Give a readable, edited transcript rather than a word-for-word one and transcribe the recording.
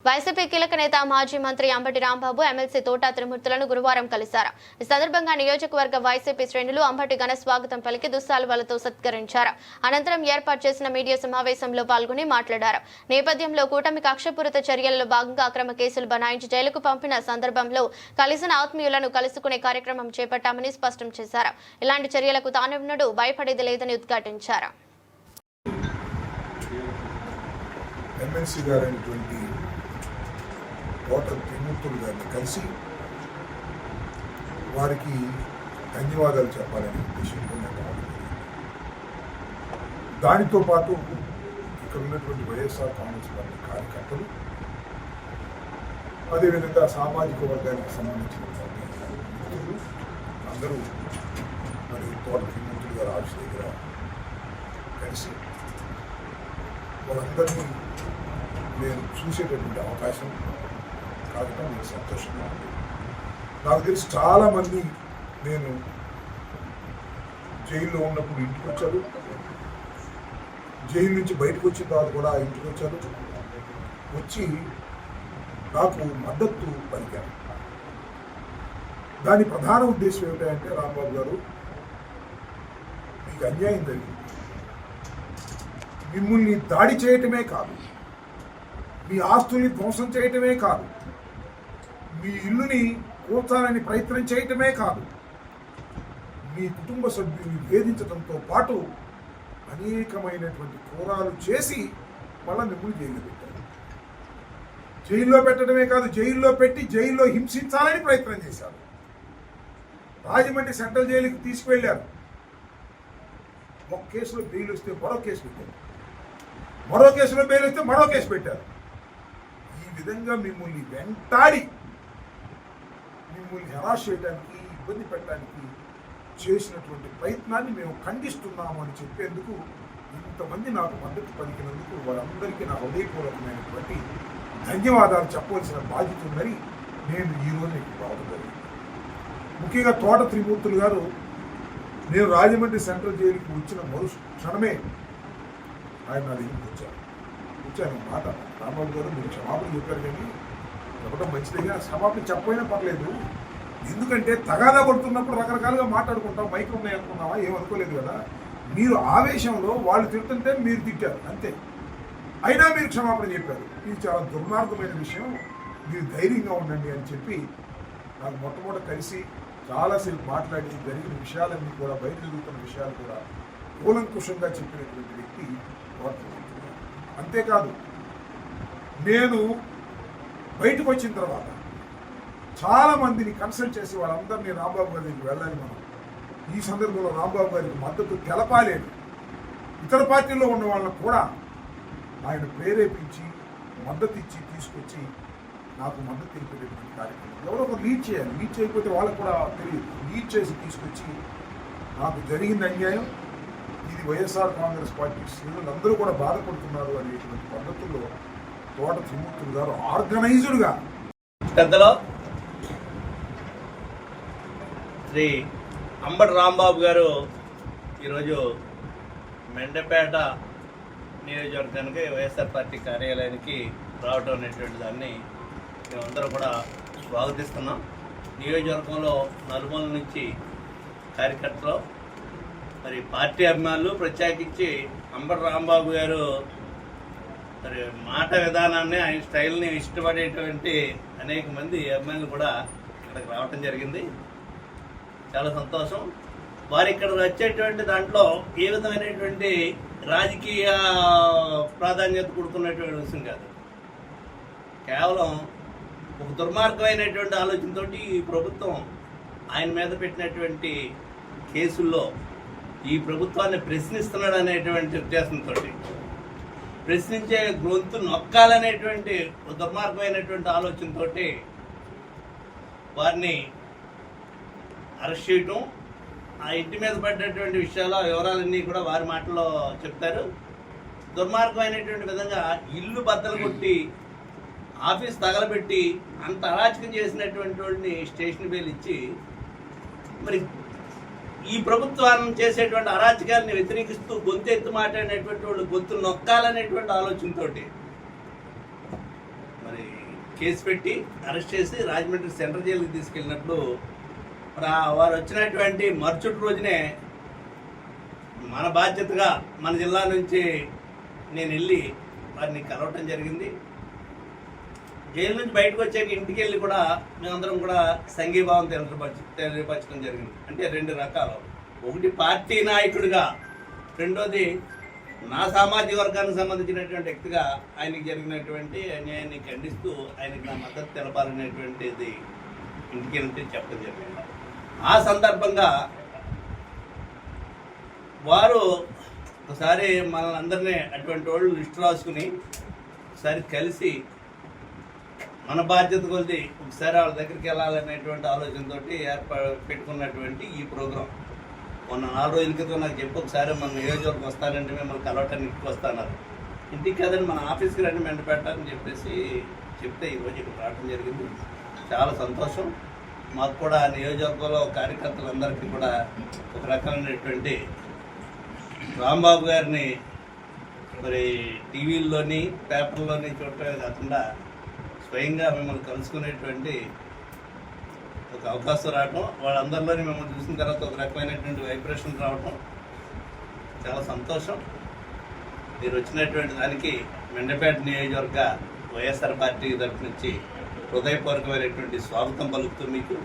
YCP కీలక నేత మాజీ మంత్రి అంబటి రాంబాబు ఎమ్మెల్సీ తోట త్రిమూర్తులను గురువారం కలిశారు. ఈ సందర్భంగా నియోజకవర్గ వైసీపీ శ్రేణులు అంబటి ఘన స్వాగతం పలికి దుస్సాలువలతో సత్కరించారు. అనంతరం ఏర్పాటు చేసిన మీడియా సమావేశంలో పాల్గొని మాట్లాడారు. నేపథ్యంలో కూటమి కక్షపూరిత చర్యలలో భాగంగా అక్రమ కేసులు బనాయించి జైలుకు పంపిన సందర్భంలో కలిసిన ఆత్మీయులను కలుసుకునే కార్యక్రమం చేపట్టామని స్పష్టం చేశారు. ఇలాంటి చర్యలకు తానెన్నడూ భయపడేది లేదని ఉద్ఘాటించారు. ఎమ్మెల్సీ గారైనటువంటి తోట త్రిమూర్తులు గారిని కలిసి వారికి ధన్యవాదాలు చెప్పాలనే ఉద్దేశంతో నేను రావడం. దానితో పాటు ఇక్కడ ఉన్నటువంటి వైఎస్ఆర్ కాంగ్రెస్ పార్టీ కార్యకర్తలు, అదేవిధంగా సామాజిక వర్గానికి సంబంధించినటువంటి మిత్రులు అందరూ మరి తోట త్రిమూర్తులు గారు ఆఫీస్ దగ్గర కలిసి వాళ్ళందరినీ నేను చూసేటటువంటి అవకాశం కాకుండా నేను సంతోషంగా ఉంది. నాకు తెలిసి చాలామంది నేను జైల్లో ఉన్నప్పుడు ఇంటికి వచ్చారు, జైలు నుంచి బయటకు వచ్చిన తర్వాత కూడా ఇంటికి వచ్చారు, వచ్చి నాకు మద్దతు పలికారు. దాని ప్రధాన ఉద్దేశం ఏమిటంటే, రాంబాబు గారు మీకు అన్యాయం జరిగింది, మిమ్మల్ని దాడి చేయటమే కాదు, మీ ఆస్తుల్ని ధ్వంసం చేయటమే కాదు, మీ ఇల్లుని కూర్చాలని ప్రయత్నం చేయటమే కాదు, మీ కుటుంబ సభ్యుల్ని వేధించడంతో పాటు అనేకమైనటువంటి ఘోరాలు చేసి మళ్ళీ మిమ్మల్ని జైల్లో పెట్టారు. జైల్లో పెట్టడమే కాదు, జైల్లో పెట్టి జైల్లో హింసించాలని ప్రయత్నం చేశారు. రాజమండ్రి సెంట్రల్ జైలుకి తీసుకువెళ్ళారు. ఒక కేసులో బెయిల్ వస్తే మరో కేసు పెట్టారు, మరో కేసులో బెయిల్ వస్తే మరో కేసు పెట్టారు. ఈ విధంగా మిమ్మల్ని వెంటాడి మిమ్మల్ని హెరాస్ చేయడానికి, ఇబ్బంది పెట్టడానికి చేసినటువంటి ప్రయత్నాన్ని మేము ఖండిస్తున్నాము అని చెప్పేందుకు ఇంతమంది నాకు మద్దతు పలికినందుకు వారందరికీ నా హృదయపూర్వకమైనటువంటి ధన్యవాదాలు చెప్పవలసిన బాధ్యత ఉందని నేను ఈరోజు మీకు రావడం జరిగింది. ముఖ్యంగా తోట త్రిమూర్తులు గారు నేను రాజమండ్రి సెంట్రల్ జైలుకి వచ్చిన మరు క్షణమే ఆయన నా దగ్గరికి వచ్చాను. మాట రాంబాబు గారు మీరు క్షమాపణ చెప్పారు, కానీ చెప్పడం మంచిదిగా క్షమాపణ చెప్పైనా పర్లేదు, ఎందుకంటే తగాదా పడుతున్నప్పుడు రకరకాలుగా మాట్లాడుకుంటాం, మైక్ ఉన్నాయి అనుకున్నావా, ఏమనుకోలేదు కదా, మీరు ఆవేశంలో వాళ్ళు తిడుతుంటే మీరు తిట్టారు అంతే, అయినా మీరు క్షమాపణ చెప్పారు. ఇది చాలా దుర్మార్గమైన విషయం, మీరు ధైర్యంగా ఉండండి అని చెప్పి నాకు మొట్టమొదటి కలిసి చాలాసేపు మాట్లాడి జరిగిన విషయాలన్నీ కూడా, బయట జరుగుతున్న విషయాలు కూడా కూలంకుషంగా చెప్పినటువంటి వ్యక్తి. అంతేకాదు, నేను బయటకు వచ్చిన తర్వాత చాలామందిని కన్సల్ట్ చేసి వాళ్ళందరినీ రాంబాబు గారి దగ్గరికి వెళ్ళాలి, మనం ఈ సందర్భంలో రాంబాబు గారికి మద్దతు తెలపాలేదు, ఇతర పార్టీల్లో ఉన్న వాళ్ళకు కూడా ఆయన ప్రేరేపించి మద్దతు ఇచ్చి తీసుకొచ్చి నాకు మద్దతు తెలిపేటటువంటి కార్యక్రమం ఎవరో ఒకరు లీడ్ చేయాలి. లీడ్ చేయకపోతే వాళ్ళకు కూడా తెలియదు. లీడ్ చేసి తీసుకొచ్చి నాకు జరిగిన అన్యాయం ఇది వైఎస్ఆర్ కాంగ్రెస్ పార్టీ శ్రేణులు అందరూ కూడా బాధపడుతున్నారు అనేటువంటి పద్ధతుల్లో తోట త్రిమూర్తులు గారు ఆర్గనైజ్డ్గా పెద్దలో శ్రీ అంబటి రాంబాబు గారు ఈరోజు మెండపేట నియోజకవర్గానికి వైఎస్ఆర్ పార్టీ కార్యాలయానికి రావటం అనేటువంటి దాన్ని మేమందరం కూడా స్వాగతిస్తున్నాం. నియోజకవర్గంలో నలుమూల నుంచి కార్యకర్తలు, మరి పార్టీ అభిమానులు, ప్రత్యేకించి అంబటి రాంబాబు గారు మరి మాట విధానాన్ని, ఆయన స్టైల్ని ఇష్టపడేటువంటి అనేక మంది అభిమానులు కూడా ఇక్కడికి రావటం జరిగింది. చాలా సంతోషం. వారు ఇక్కడ వచ్చేటువంటి దాంట్లో ఏ విధమైనటువంటి రాజకీయ ప్రాధాన్యత కూడుకున్నటువంటి విషయం కాదు, కేవలం ఒక దుర్మార్గమైనటువంటి ఆలోచనతో ఈ ప్రభుత్వం ఆయన మీద పెట్టినటువంటి కేసుల్లో ఈ ప్రభుత్వాన్ని ప్రశ్నిస్తున్నాడు అనేటువంటి ఉద్దేశంతో, ప్రశ్నించే గొంతు నొక్కాలనేటువంటి దుర్మార్గమైనటువంటి ఆలోచనతో వారిని అరెస్ట్ చేయటం, ఆ ఇంటి మీద పడ్డటువంటి విషయాల వివరాలన్నీ కూడా వారి మాటల్లో చెప్తారు. దుర్మార్గమైనటువంటి విధంగా ఇల్లు బద్దలు కొట్టి, ఆఫీస్ తగలబెట్టి, అంత అరాచకం చేసినటువంటి వాళ్ళని స్టేషన్ బెయిల్ ఇచ్చి, మరి ఈ ప్రభుత్వాన్ని చేసేటువంటి అరాచకాలను వ్యతిరేకిస్తూ గొంతెత్తు మాట్లాడినటువంటి వాళ్ళు గొంతు నొక్కాలనేటువంటి ఆలోచనతో మరి కేసు పెట్టి అరెస్ట్ చేసి రాజమండ్రి సెంట్రల్ జైలుకి తీసుకెళ్ళినప్పుడు మరి వారు వచ్చినటువంటి మరుసటి రోజునే మన బాధ్యతగా మన జిల్లా నుంచి నేను వెళ్ళి వారిని కలవటం జరిగింది. జైలు నుంచి బయటకు వచ్చాక ఇంటికి వెళ్ళి కూడా మేమందరం కూడా సంఘీభావం తెలియపరచడం జరిగింది. అంటే రెండు రకాలు, ఒకటి పార్టీ నాయకుడిగా, రెండోది నా సామాజిక వర్గానికి సంబంధించినటువంటి వ్యక్తిగా ఆయనకి జరిగినటువంటి అన్యాయాన్ని ఖండిస్తూ ఆయనకి నా మద్దతు తెలపాలనేటువంటిది ఇంటికి వెళ్ళి చెప్పడం జరిగింది. ఆ సందర్భంగా వారు ఒకసారి మనల్ని అందరినీ అటువంటి వాళ్ళు లిస్టు రాసుకుని ఒకసారి కలిసి మన బాధ్యత కొద్ది ఒకసారి వాళ్ళ దగ్గరికి వెళ్ళాలనేటువంటి ఆలోచనతో పెట్టుకున్నటువంటి ఈ ప్రోగ్రాం మొన్న 4 రోజుల క్రితం నాకు చెప్పి ఒకసారి మన నియోజకవర్గం వస్తానంటే మిమ్మల్ని కలవటానికి ఇంటికి వస్తున్నారు, ఇంటికి కదండి మన ఆఫీస్కి రండి మెంట పెట్టాలని చెప్పేసి చెప్తే ఈరోజు ఇక్కడ రావడం జరిగింది. చాలా సంతోషం. మాకు కూడా నియోజకవర్గంలో కార్యకర్తలందరికీ కూడా ఒక రకమైనటువంటి రాంబాబు గారిని మరి టీవీల్లోని పేపర్లోని చూడటమే కాకుండా స్వయంగా మిమ్మల్ని కలుసుకునేటువంటి ఒక అవకాశం రావటం, వాళ్ళందరిలోని మిమ్మల్ని చూసిన తర్వాత ఒక రకమైనటువంటి వైబ్రేషన్ రావటం చాలా సంతోషం. మీరు వచ్చినటువంటి దానికి మెండపేట నియోజకవర్గ వైఎస్ఆర్ పార్టీ తరఫు నుంచి హృదయపూర్వకమైనటువంటి స్వాగతం పలుకుతూ మీకు